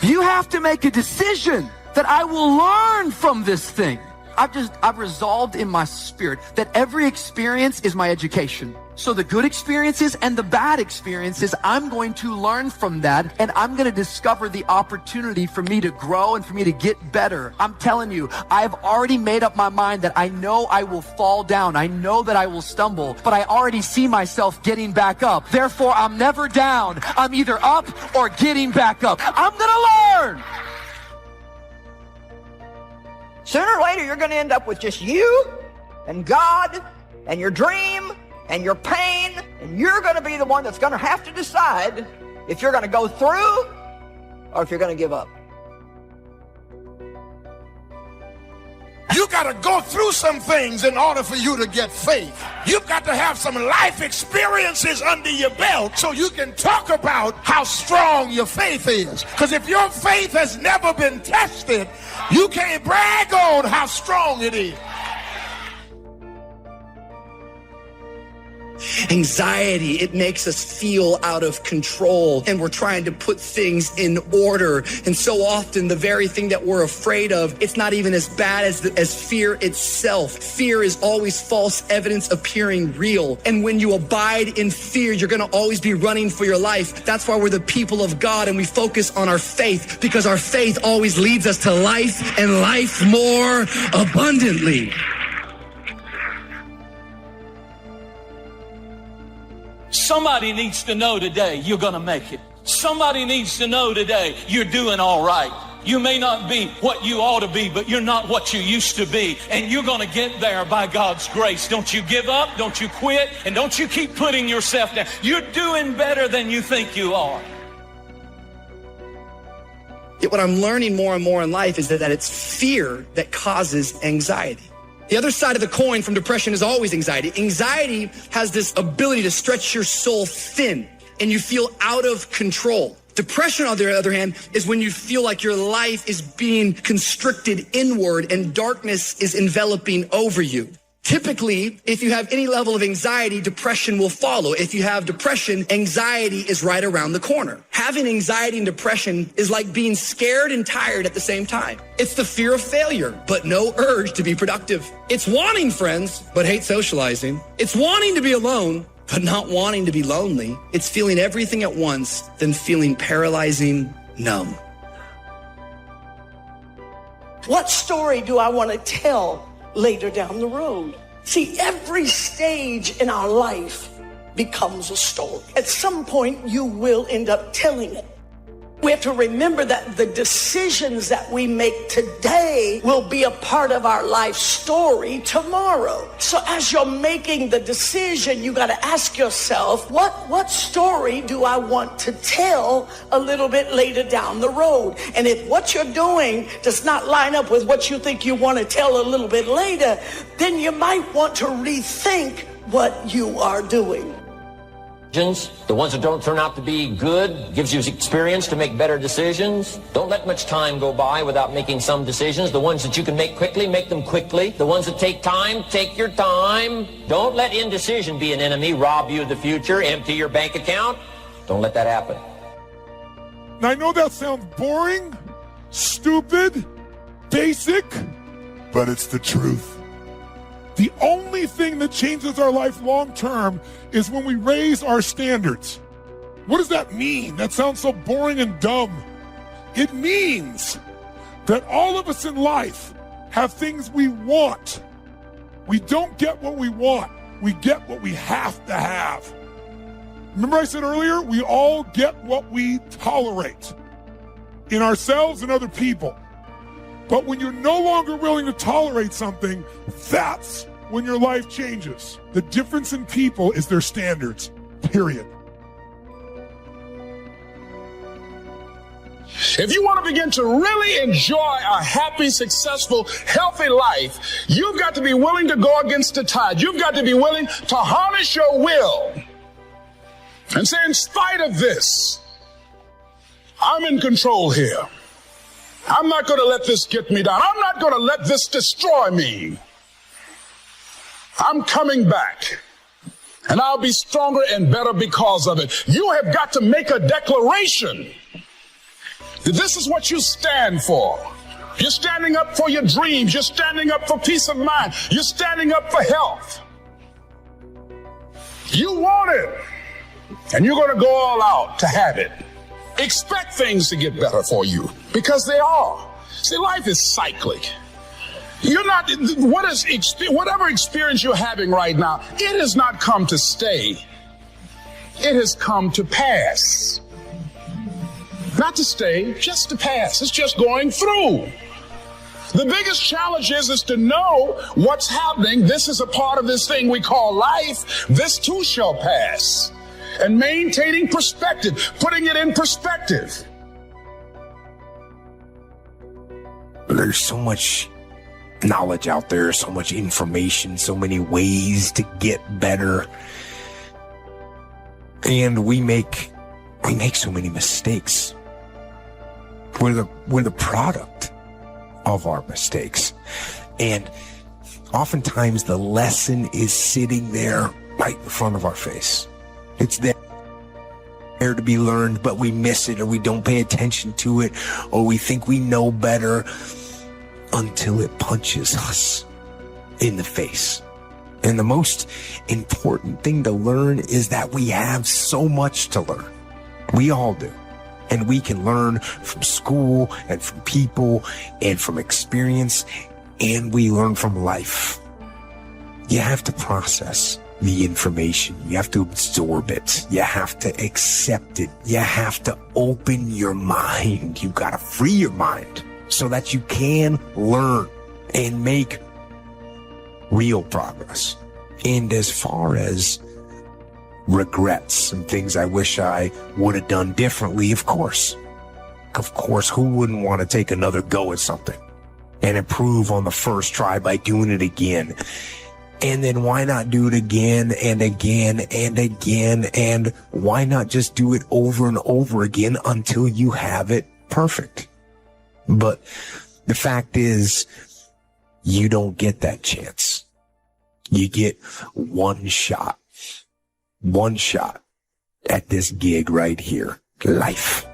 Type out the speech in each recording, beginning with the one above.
You have to make a decision that I will learn from this thing. I've resolved in my spirit that every experience is my education. So the good experiences and the bad experiences, I'm going to learn from that, and I'm going to discover the opportunity for me to grow and for me to get better. I'm telling you, I've already made up my mind that I know I will fall down. I know that I will stumble, but I already see myself getting back up. Therefore, I'm never down. I'm either up or getting back up. I'm going to learn. Sooner or later, you're going to end up with just you and God and your dream and your pain, and you're going to be the one that's going to have to decide if you're going to go through or if you're going to give up. You got to go through some things in order for you to get faith. You've got to have some life experiences under your belt so you can talk about how strong your faith is. Because if your faith has never been tested, you can't brag on how strong it is. Anxiety, it makes us feel out of control, and we're trying to put things in order. And so often the very thing that we're afraid of, it's not even as bad as fear itself. Fear is always false evidence appearing real. And when you abide in fear, you're going to always be running for your life. That's why we're the people of God, and we focus on our faith, because our faith always leads us to life, and life more abundantly. Somebody needs to know today you're going to make it. Somebody needs to know today you're doing all right. You may not be what you ought to be, but you're not what you used to be. And you're going to get there by God's grace. Don't you give up. Don't you quit. And don't you keep putting yourself down. You're doing better than you think you are. Yet what I'm learning more and more in life is that it's fear that causes anxiety. The other side of the coin from depression is always anxiety. Anxiety has this ability to stretch your soul thin, and you feel out of control. Depression, on the other hand, is when you feel like your life is being constricted inward and darkness is enveloping over you. Typically, if you have any level of anxiety, depression will follow. If you have depression, anxiety is right around the corner. Having anxiety and depression is like being scared and tired at the same time. It's the fear of failure, but no urge to be productive. It's wanting friends, but hate socializing. It's wanting to be alone, but not wanting to be lonely. It's feeling everything at once, then feeling paralyzing numb. What story do I want to tell later down the road? See, every stage in our life becomes a story. At some point, you will end up telling it. We have to remember that the decisions that we make today will be a part of our life story tomorrow. So as you're making the decision, you got to ask yourself, what story do I want to tell a little bit later down the road? And if what you're doing does not line up with what you think you want to tell a little bit later, then you might want to rethink what you are doing. The ones that don't turn out to be good gives you experience to make better decisions. Don't let much time go by without making some decisions. The ones that you can make quickly, make them quickly. The ones that take time, take your time. Don't let indecision be an enemy, rob you of the future, empty your bank account. Don't let that happen. Now, I know that sounds boring, stupid, basic, but it's the truth. The only thing that changes our life long term is when we raise our standards. What does that mean? That sounds so boring and dumb. It means that all of us in life have things we want. We don't get what we want. We get what we have to have. Remember I said earlier, we all get what we tolerate in ourselves and other people. But when you're no longer willing to tolerate something, that's when your life changes. The difference in people is their standards, period. If you want to begin to really enjoy a happy, successful, healthy life, you've got to be willing to go against the tide. You've got to be willing to harness your will and say, in spite of this, I'm in control here. I'm not going to let this get me down. I'm not going to let this destroy me. I'm coming back, and I'll be stronger and better because of it. You have got to make a declaration This is what you stand for. You're standing up for your dreams. You're standing up for peace of mind. You're standing up for health. You want it, and you're going to go all out to have it. Expect things to get better for you, because they are. See, life is cyclic. You're not, whatever experience you're having right now, it has not come to stay. It has come to pass. Not to stay, just to pass. It's just going through. The biggest challenge is to know what's happening. This is a part of this thing we call life. This too shall pass. And maintaining perspective, putting it in perspective. There's so much knowledge out there, so much information, so many ways to get better. And we make so many mistakes. We're the product of our mistakes. And oftentimes the lesson is sitting there right in front of our face. It's there to be learned, but we miss it, or we don't pay attention to it, or we think we know better until it punches us in the face. And the most important thing to learn is that we have so much to learn. We all do. And we can learn from school and from people and from experience, and we learn from life. You have to process the information. You have to absorb it. You have to accept it. You have to open your mind. You've got to free your mind so that you can learn and make real progress. And as far as regrets and things I wish I would have done differently, of course, who wouldn't want to take another go at something and improve on the first try by doing it again? And then why not do it again and again and again? And why not just do it over and over again until you have it perfect? But the fact is, you don't get that chance. You get one shot at this gig right here, life.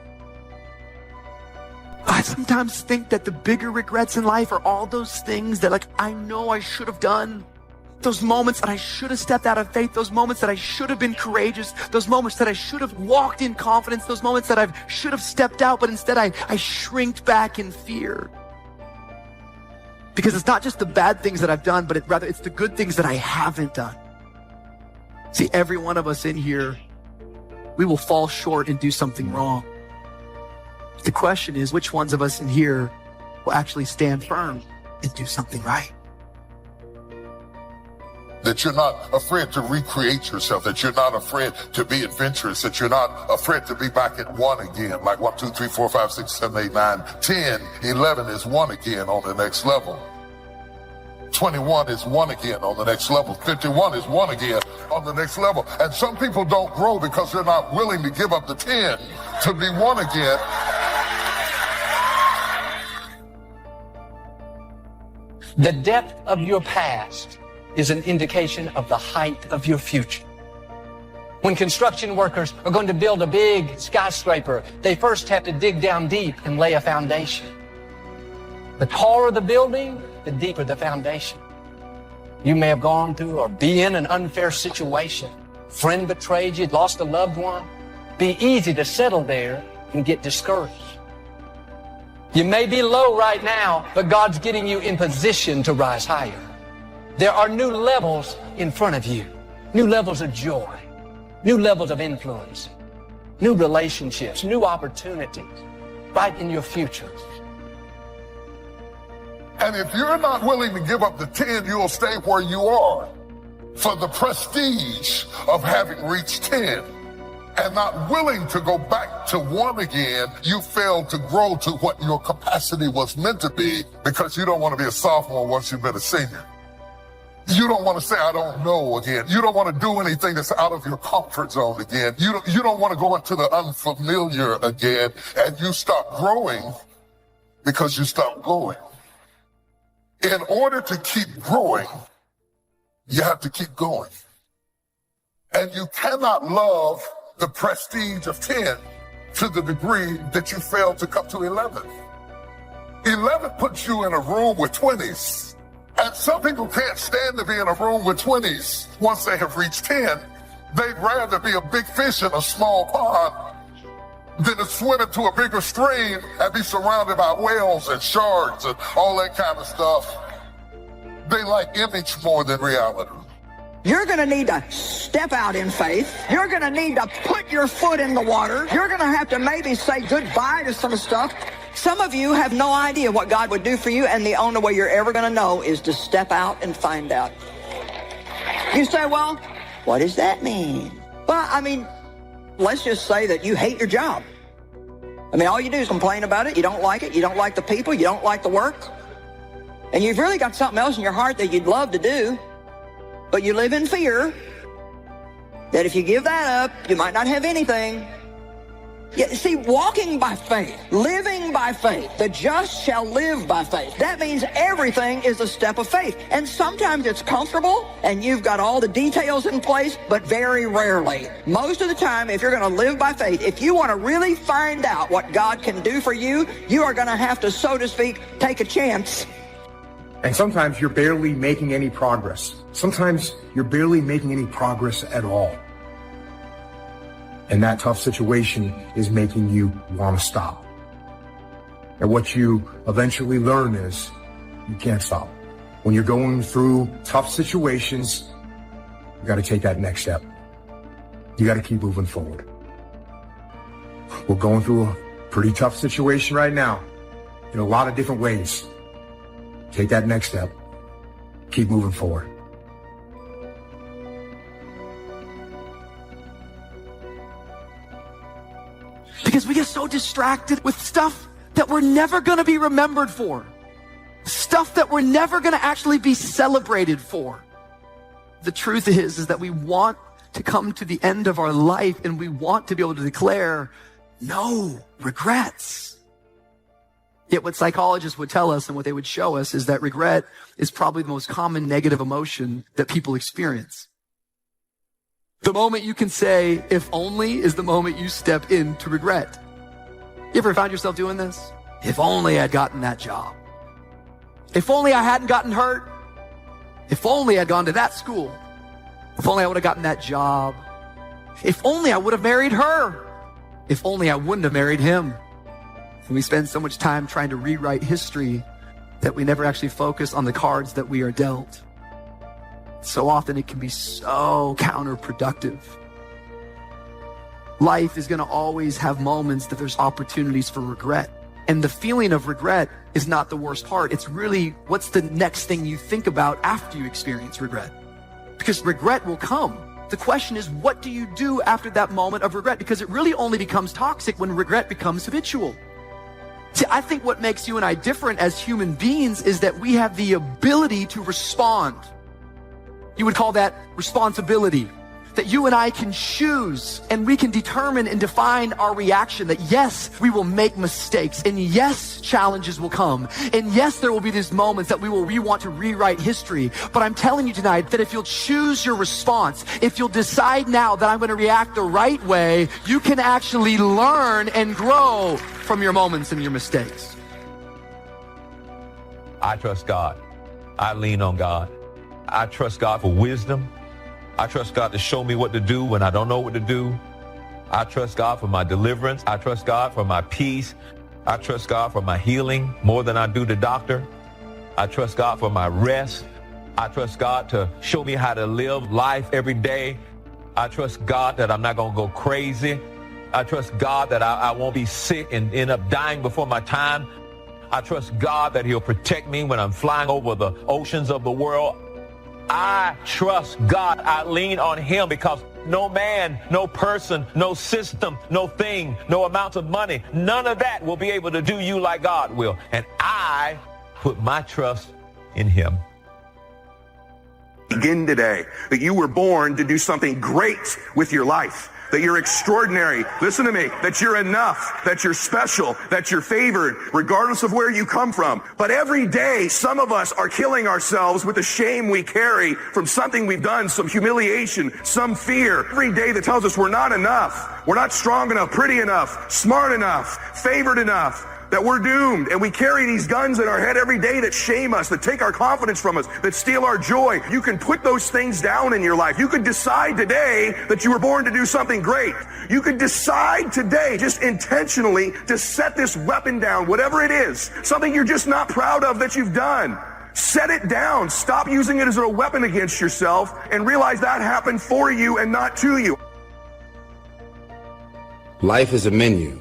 I sometimes think that the bigger regrets in life are all those things that, like, I know I should have done. Those moments that I should have stepped out of faith, those moments that I should have been courageous, those moments that I should have walked in confidence, those moments that I should have stepped out, but instead I shrinked back in fear. Because it's not just the bad things that I've done, but rather it's the good things that I haven't done. See, every one of us in here, we will fall short and do something wrong. The question is, which ones of us in here will actually stand firm and do something right? That you're not afraid to recreate yourself, that you're not afraid to be adventurous, that you're not afraid to be back at 1 again, like 1, 2, 3, 4, 5, 6, 7, 8, 9, 10, 11 is 1 again on the next level. 21 is 1 again on the next level. 51 is 1 again on the next level. And some people don't grow because they're not willing to give up the 10 to be 1 again. The depth of your past is an indication of the height of your future. When construction workers are going to build a big skyscraper, they first have to dig down deep and lay a foundation. The taller the building, the deeper the foundation. You may have gone through or be in an unfair situation. Friend betrayed you, lost a loved one. Be easy to settle there and get discouraged. You may be low right now, but God's getting you in position to rise higher. There are new levels in front of you, new levels of joy, new levels of influence, new relationships, new opportunities right in your future. And if you're not willing to give up the 10, you'll stay where you are for the prestige of having reached 10. And not willing to go back to 1 again, you failed to grow to what your capacity was meant to be, because you don't want to be a sophomore once you've been a senior. You don't want to say, I don't know again. You don't want to do anything that's out of your comfort zone again. You don't want to go into the unfamiliar again. And you stop growing because you stop going. In order to keep growing, you have to keep going. And you cannot love the prestige of 10 to the degree that you failed to come to 11. 11 puts you in a room with 20s. And some people can't stand to be in a room with 20s. Once they have reached 10, they'd rather be a big fish in a small pond than to swim into a bigger stream and be surrounded by whales and sharks and all that kind of stuff. They like image more than reality. You're going to need to step out in faith. You're going to need to put your foot in the water. You're going to have to maybe say goodbye to some stuff. Some of you have no idea what God would do for you, and the only way you're ever going to know is to step out and find out. You say, well, what does that mean? Well, I mean, let's just say that you hate your job. I mean, all you do is complain about it. You don't like it. You don't like the people. You don't like the work. And you've really got something else in your heart that you'd love to do, but you live in fear that if you give that up, you might not have anything. Yeah, see, walking by faith, living by faith, the just shall live by faith. That means everything is a step of faith. And sometimes it's comfortable and you've got all the details in place, but very rarely. Most of the time, if you're going to live by faith, if you want to really find out what God can do for you, you are going to have to, so to speak, take a chance. And sometimes you're barely making any progress. Sometimes you're barely making any progress at all. And that tough situation is making you want to stop. And what you eventually learn is you can't stop. When you're going through tough situations, you got to take that next step. You got to keep moving forward. We're going through a pretty tough situation right now in a lot of different ways. Take that next step. Keep moving forward. Because we get so distracted with stuff that we're never going to be remembered for. Stuff that we're never going to actually be celebrated for. The truth is that we want to come to the end of our life and we want to be able to declare no regrets. Yet what psychologists would tell us and what they would show us is that regret is probably the most common negative emotion that people experience. The moment you can say, if only, is the moment you step into regret. You ever found yourself doing this? If only I'd gotten that job. If only I hadn't gotten hurt. If only I'd gone to that school. If only I would have gotten that job. If only I would have married her. If only I wouldn't have married him. And we spend so much time trying to rewrite history that we never actually focus on the cards that we are dealt. So often it can be so counterproductive. Life is going to always have moments that there's opportunities for regret. And the feeling of regret is not the worst part. It's really what's the next thing you think about after you experience regret. Because regret will come. The question is, what do you do after that moment of regret? Because it really only becomes toxic when regret becomes habitual. See, I think what makes you and I different as human beings is that we have the ability to respond. You would call that responsibility. That you and I can choose and we can determine and define our reaction. That yes, we will make mistakes, and yes, challenges will come, and yes, there will be these moments that we want to rewrite history. But I'm telling you tonight that if you'll choose your response, if you'll decide now that I'm going to react the right way, you can actually learn and grow from your moments and your mistakes. I trust God. I lean on God. I trust God for wisdom. I trust God to show me what to do when I don't know what to do. I trust God for my deliverance. I trust God for my peace. I trust God for my healing more than I do the doctor. I trust God for my rest. I trust God to show me how to live life every day. I trust God that I'm not going to go crazy. I trust God that I won't be sick and end up dying before my time. I trust God that he'll protect me when I'm flying over the oceans of the world. I trust God. I lean on him because no man, no person, no system, no thing, no amount of money, none of that will be able to do you like God will. And I put my trust in him. Begin today that you were born to do something great with your life. that you're extraordinary. Listen to me, that you're enough, that you're special, that you're favored, regardless of where you come from. But every day, some of us are killing ourselves with the shame we carry from something we've done, some humiliation, some fear. Every day that tells us we're not enough, we're not strong enough, pretty enough, smart enough, favored enough, that we're doomed. And we carry these guns in our head every day that shame us, that take our confidence from us, that steal our joy. You can put those things down in your life. You could decide today that you were born to do something great. You could decide today, just intentionally, to set this weapon down, whatever it is, something you're just not proud of that you've done. Set it down. Stop using it as a weapon against yourself and realize that happened for you and not to you. Life is a menu.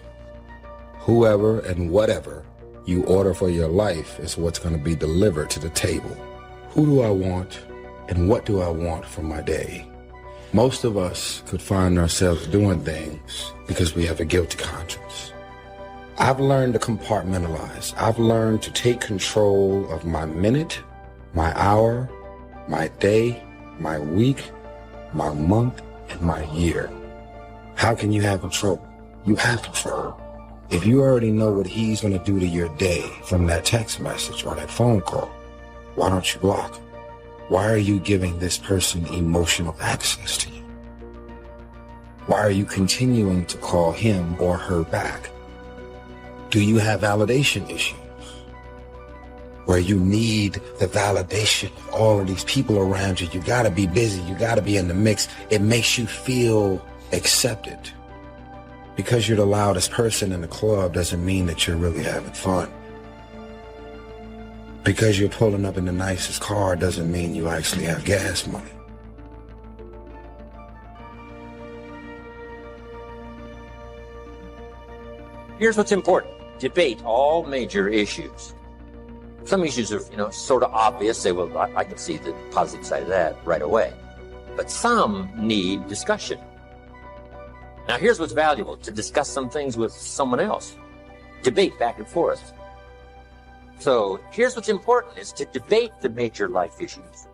Whoever and whatever you order for your life is what's going to be delivered to the table. Who do I want and what do I want for my day? Most of us could find ourselves doing things because we have a guilty conscience. I've learned to compartmentalize. I've learned to take control of my minute, my hour, my day, my week, my month, and my year. How can you have control? You have control. If you already know what he's going to do to your day from that text message or that phone call, why don't you block? Why are you giving this person emotional access to you? Why are you continuing to call him or her back? Do you have validation issues where you need the validation of all of these people around you? You got to be busy. You got to be in the mix. It makes you feel accepted. Because you're the loudest person in the club doesn't mean that you're really having fun. Because you're pulling up in the nicest car doesn't mean you actually have gas money. Here's what's important. Debate all major issues. Some issues are, sort of obvious. Say, well, I can see the positive side of that right away. But some need discussion. Now, here's what's valuable, to discuss some things with someone else. Debate back and forth. So here's what's important, is to debate the major life issues.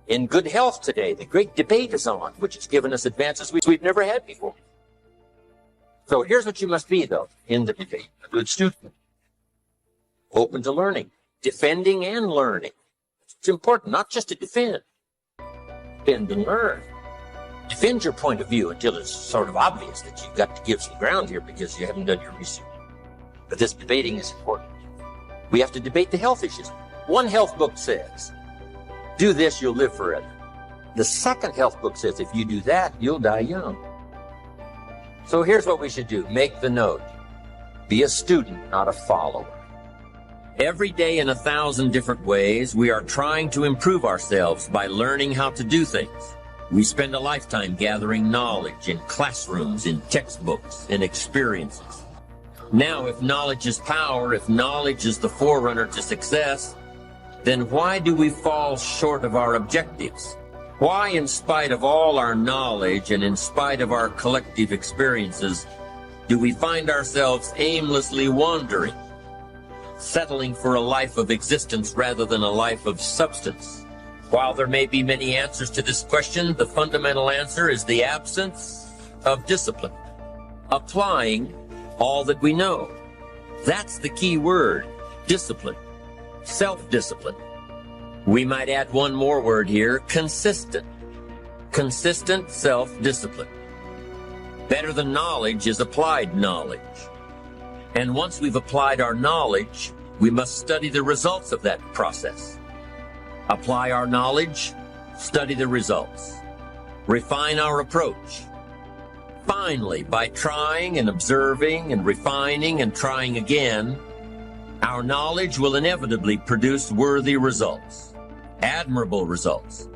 In good health today, the great debate is on, which has given us advances we've never had before. So here's what you must be, though, in the debate. A good student. Open to learning. Defending and learning. It's important not just to defend. Defend and learn. Defend your point of view until it's sort of obvious that you've got to give some ground here because you haven't done your research. But this debating is important. We have to debate the health issues. One health book says, do this, you'll live forever. The second health book says, if you do that, you'll die young. So here's what we should do. Make the note. Be a student, not a follower. Every day in 1,000 different ways, we are trying to improve ourselves by learning how to do things. We spend a lifetime gathering knowledge in classrooms, in textbooks, in experiences. Now, if knowledge is power, if knowledge is the forerunner to success, then why do we fall short of our objectives? Why, in spite of all our knowledge and in spite of our collective experiences, do we find ourselves aimlessly wandering, settling for a life of existence rather than a life of substance? While there may be many answers to this question, the fundamental answer is the absence of discipline. Applying all that we know. That's the key word, discipline, self-discipline. We might add one more word here, consistent. Consistent self-discipline. Better than knowledge is applied knowledge. And once we've applied our knowledge, we must study the results of that process. Apply our knowledge, study the results. Refine our approach. Finally, by trying and observing and refining and trying again, our knowledge will inevitably produce worthy results, admirable results.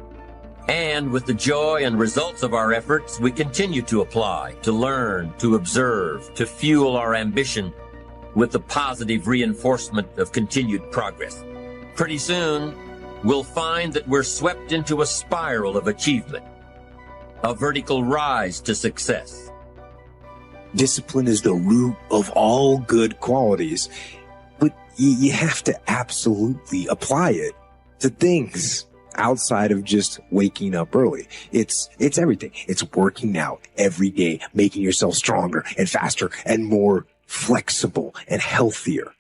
And with the joy and results of our efforts, we continue to apply, to learn, to observe, to fuel our ambition with the positive reinforcement of continued progress. Pretty soon, we'll find that we're swept into a spiral of achievement, a vertical rise to success. Discipline is the root of all good qualities, but you have to absolutely apply it to things. outside of just waking up early. It's everything. It's working out every day, making yourself stronger and faster and more flexible and healthier.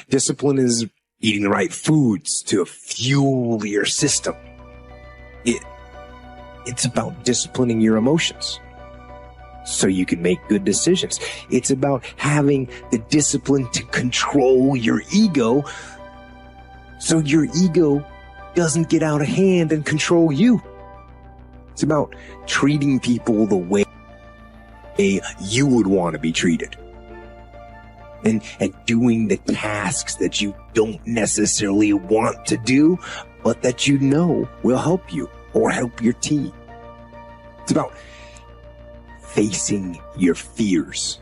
Discipline is eating the right foods to fuel your system. It's about disciplining your emotions so you can make good decisions. It's about having the discipline to control your ego so your ego doesn't get out of hand and control you. It's about treating people the way you would want to be treated. And doing the tasks that you don't necessarily want to do, but that you know will help you or help your team. It's about facing your fears.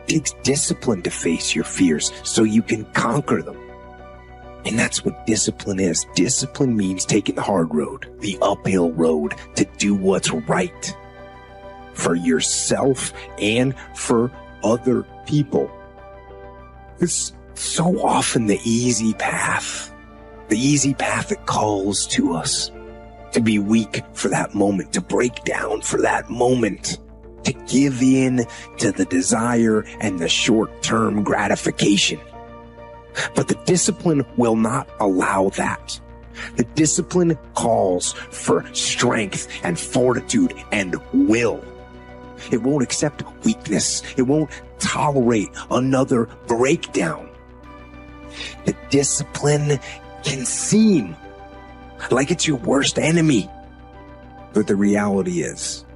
It takes discipline to face your fears so you can conquer them. And that's what discipline is. Discipline means taking the hard road, the uphill road, to do what's right for yourself and for other people. It's so often the easy path that calls to us to be weak for that moment, to break down for that moment, to give in to the desire and the short-term gratification. But the discipline will not allow that. The discipline calls for strength and fortitude and will. It won't accept weakness. It won't tolerate another breakdown. The discipline can seem like it's your worst enemy. But the reality is,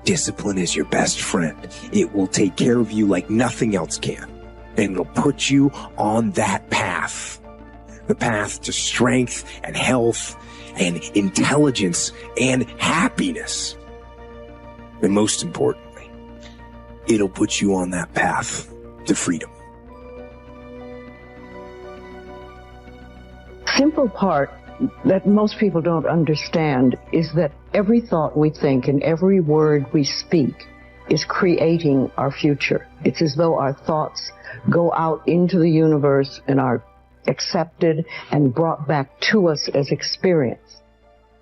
discipline is your best friend. It will take care of you like nothing else can. And it'll put you on that path. The path to strength and health and intelligence and happiness. And most importantly, it'll put you on that path to freedom. Simple part that most people don't understand is that every thought we think and every word we speak is creating our future. It's as though our thoughts go out into the universe and are accepted and brought back to us as experience.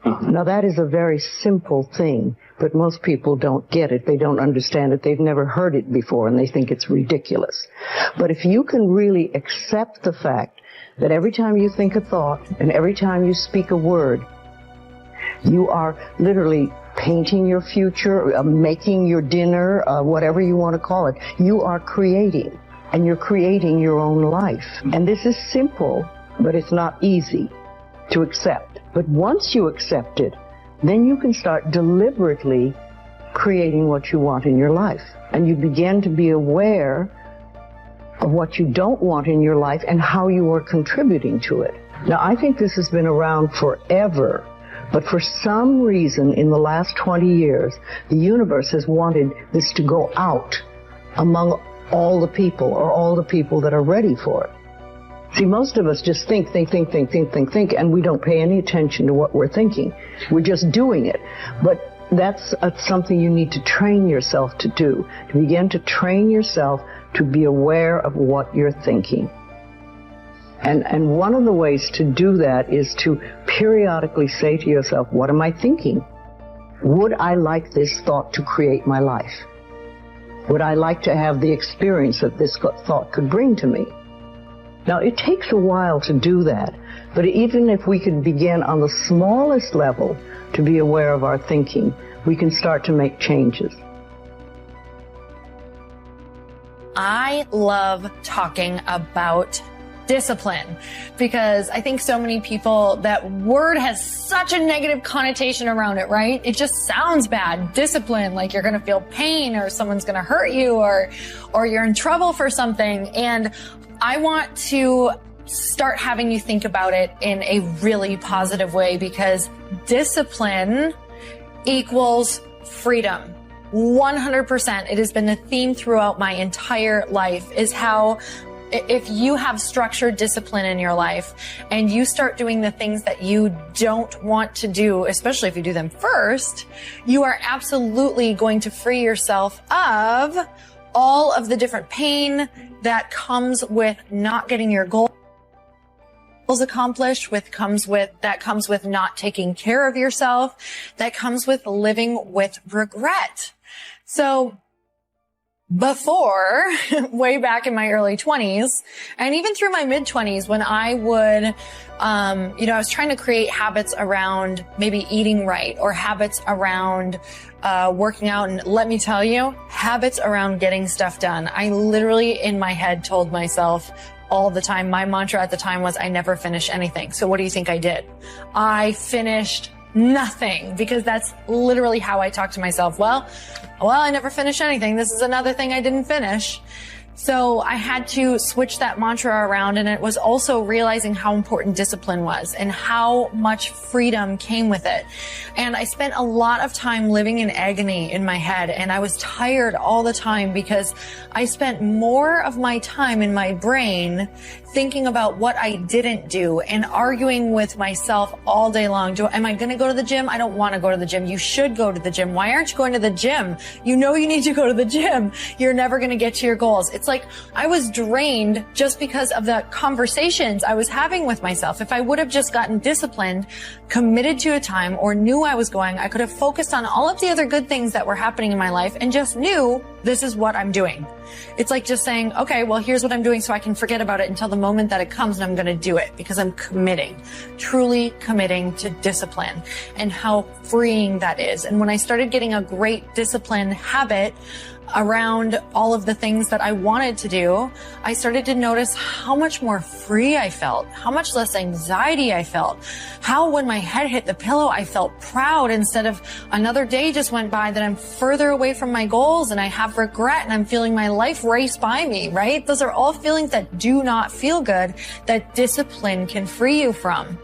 Now that is a very simple thing, but most people don't get it. They don't understand it. They've never heard it before and they think it's ridiculous. But if you can really accept the fact that every time you think a thought and every time you speak a word, you are literally painting your future, making your dinner, whatever you want to call it. You are creating, and you're creating your own life. And this is simple, but it's not easy to accept. But once you accept it, then you can start deliberately creating what you want in your life. And you begin to be aware of what you don't want in your life and how you are contributing to it. Now, I think this has been around forever, but for some reason in the last 20 years, the universe has wanted this to go out among all the people, or all the people that are ready for it. See, most of us just think, and we don't pay any attention to what we're thinking. We're just doing it. But that's something you need to train yourself to do, to begin to train yourself to be aware of what you're thinking. And one of the ways to do that is to periodically say to yourself, what am I thinking? Would I like this thought to create my life? Would I like to have the experience that this thought could bring to me? Now, it takes a while to do that, but even if we can begin on the smallest level to be aware of our thinking, we can start to make changes. I love talking about discipline because I think so many people, that word has such a negative connotation around it, right? It just sounds bad. Discipline, like you're going to feel pain or someone's going to hurt you or you're in trouble for something. And I want to start having you think about it in a really positive way, because discipline equals freedom. 100%. It has been the theme throughout my entire life, is how if you have structured discipline in your life and you start doing the things that you don't want to do, especially if you do them first, you are absolutely going to free yourself of all of the different pain that comes with not getting your goal. accomplished, that comes with not taking care of yourself, that comes with living with regret. So before, way back in my early 20s, and even through my mid 20s, when I would, I was trying to create habits around maybe eating right, or habits around working out. And let me tell you, habits around getting stuff done. I literally in my head told myself all the time, my mantra at the time was, I never finish anything. So what do you think I did? I finished nothing, because that's literally how I talk to myself. Well, I never finished anything. This is another thing I didn't finish. So I had to switch that mantra around, and it was also realizing how important discipline was and how much freedom came with it. And I spent a lot of time living in agony in my head, and I was tired all the time because I spent more of my time in my brain thinking about what I didn't do and arguing with myself all day long. Am I going to go to the gym? I don't want to go to the gym. You should go to the gym. Why aren't you going to the gym? You know you need to go to the gym. You're never going to get to your goals. It's like I was drained just because of the conversations I was having with myself. If I would have just gotten disciplined, committed to a time, or knew I was going, I could have focused on all of the other good things that were happening in my life and just knew this is what I'm doing. It's like just saying, okay, well, here's what I'm doing so I can forget about it until the moment that it comes, and I'm going to do it because I'm committing, truly committing to discipline, and how freeing that is. And when I started getting a great discipline habit around all of the things that I wanted to do, I started to notice how much more free I felt, how much less anxiety I felt, how when my head hit the pillow, I felt proud instead of another day just went by that I'm further away from my goals and I have regret and I'm feeling my life race by me, right? Those are all feelings that do not feel good, that discipline can free you from.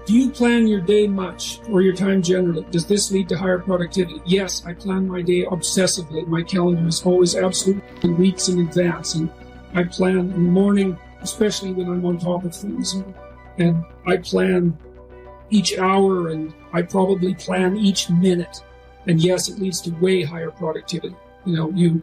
Do you plan your day much, or your time generally? Does this lead to higher productivity? Yes, I plan my day obsessively. My calendar is always absolutely weeks in advance, and I plan in the morning, especially when I'm on top of things. And I plan each hour, and I probably plan each minute. And yes, it leads to way higher productivity. You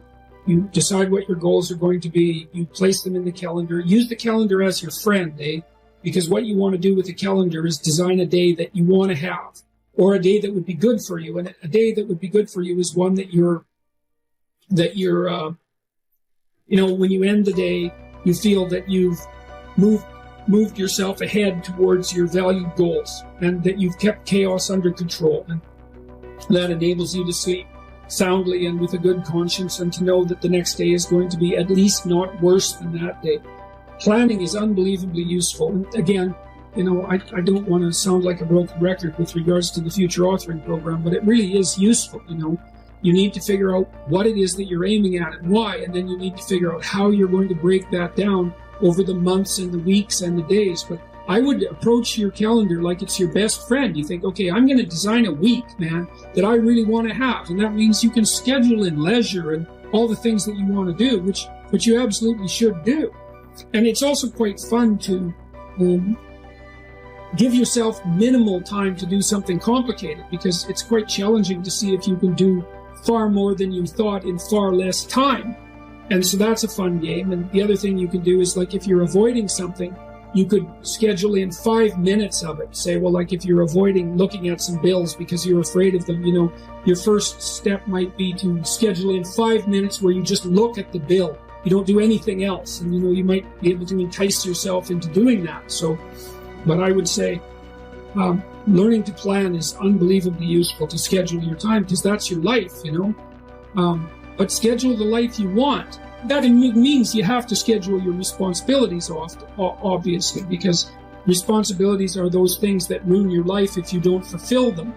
decide what your goals are going to be. You place them in the calendar. Use the calendar as your friend, eh? Because what you want to do with the calendar is design a day that you want to have, or a day that would be good for you. And a day that would be good for you is one that you're, when you end the day, you feel that you've moved yourself ahead towards your valued goals, and that you've kept chaos under control. And that enables you to sleep soundly and with a good conscience, and to know that the next day is going to be at least not worse than that day. Planning is unbelievably useful. And again, I don't want to sound like a broken record with regards to the future authoring program, but it really is useful. You need to figure out what it is that you're aiming at and why, and then you need to figure out how you're going to break that down over the months and the weeks and the days. But I would approach your calendar like it's your best friend. You think, okay, I'm going to design a week, man, that I really want to have. And that means you can schedule in leisure and all the things that you want to do, which you absolutely should do. And it's also quite fun to give yourself minimal time to do something complicated, because it's quite challenging to see if you can do far more than you thought in far less time. And so that's a fun game. And the other thing you can do is, like, if you're avoiding something, you could schedule in 5 minutes of it. Say, well, like if you're avoiding looking at some bills because you're afraid of them, your first step might be to schedule in 5 minutes where you just look at the bill. You don't do anything else. And, you might be able to entice yourself into doing that. So, but I would say, learning to plan is unbelievably useful, to schedule your time, because that's your life, but schedule the life you want. That means you have to schedule your responsibilities obviously, because responsibilities are those things that ruin your life if you don't fulfill them.